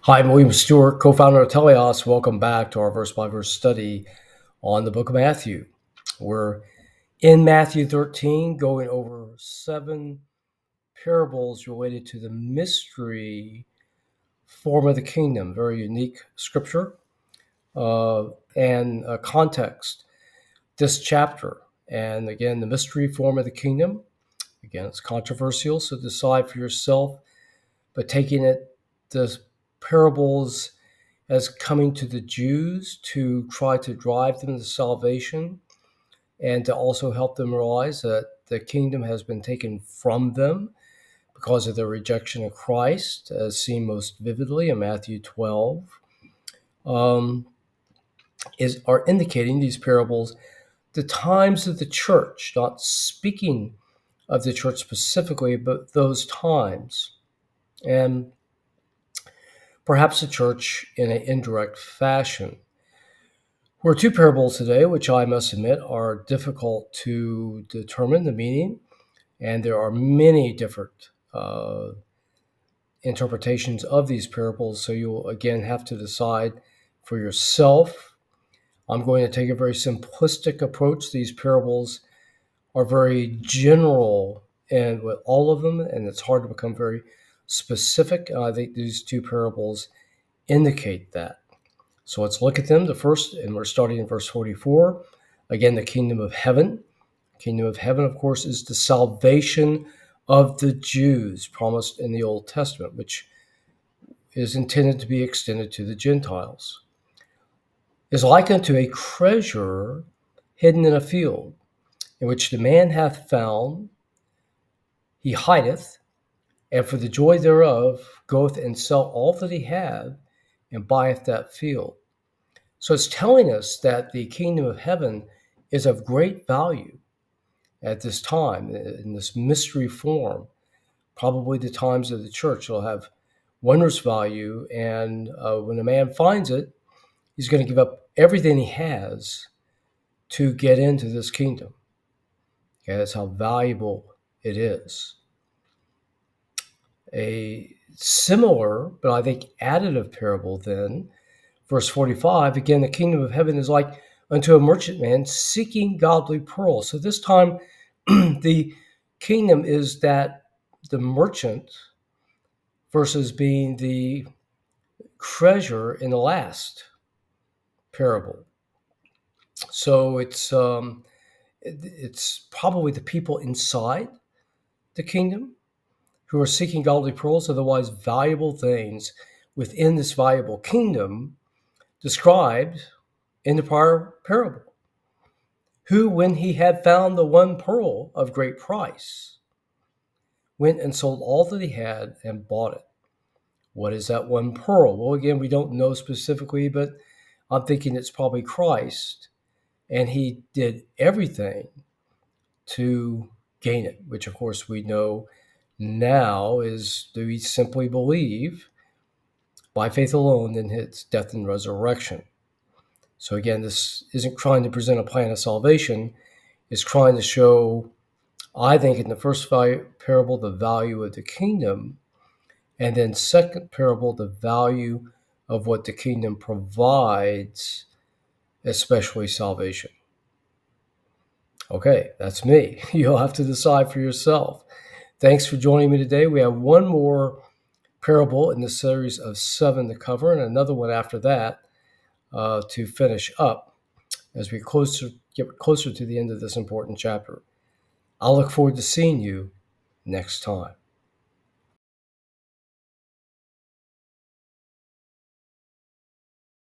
Hi, I'm William Stewart, co-founder of Teleios. Welcome back to our verse-by-verse study on the book of Matthew. We're in Matthew 13, going over 7 parables related to the mystery form of the kingdom. Very unique scripture and context. This chapter, and again, the mystery form of the kingdom. Again, it's controversial, so decide for yourself. But taking the parables as coming to the Jews to try to drive them to salvation and to also help them realize that the kingdom has been taken from them because of their rejection of Christ, as seen most vividly in Matthew 12, are indicating these parables the times of the church, not speaking of the church specifically, but those times. And perhaps the church in an indirect fashion. We're 2 parables today, which I must admit are difficult to determine the meaning, and there are many different interpretations of these parables, so you'll again have to decide for yourself. I'm going to take a very simplistic approach. These parables are very general and with all of them, and it's hard to become very specific. I think these 2 parables indicate that. So let's look at them. The first, and we're starting in verse 44. Again, the kingdom of heaven. Kingdom of heaven, of course, is the salvation of the Jews promised in the Old Testament, which is intended to be extended to the Gentiles. Is like unto a treasure hidden in a field, in which the man hath found, he hideth, and for the joy thereof goeth and sell all that he hath, and buyeth that field. So it's telling us that the kingdom of heaven is of great value at this time, in this mystery form. Probably the times of the church will have wondrous value, and when a man finds it, he's going to give up everything he has to get into this kingdom. Okay, that's how valuable it is. A similar, but I think additive parable then, verse 45, again, the kingdom of heaven is like unto a merchant man seeking godly pearls. So this time, the kingdom is that the merchant versus being the treasure in the last parable. So it's probably the people inside the kingdom who are seeking godly pearls, otherwise valuable things within this valuable kingdom described in the prior parable, who, when he had found the one pearl of great price, went and sold all that he had and bought it. What is that one pearl? Well, again, we don't know specifically, but I'm thinking it's probably Christ, and he did everything to gain it, which of course we know now is, do we simply believe by faith alone in his death and resurrection. So again, this isn't trying to present a plan of salvation. It's trying to show, I think, in the first parable, the value of the kingdom, and then second parable, the value of what the kingdom provides, especially salvation. Okay, that's me. You'll have to decide for yourself. Thanks for joining me today. We have one more parable in the series of 7 to cover, and another one after that to finish up as we get closer to the end of this important chapter. I'll look forward to seeing you next time.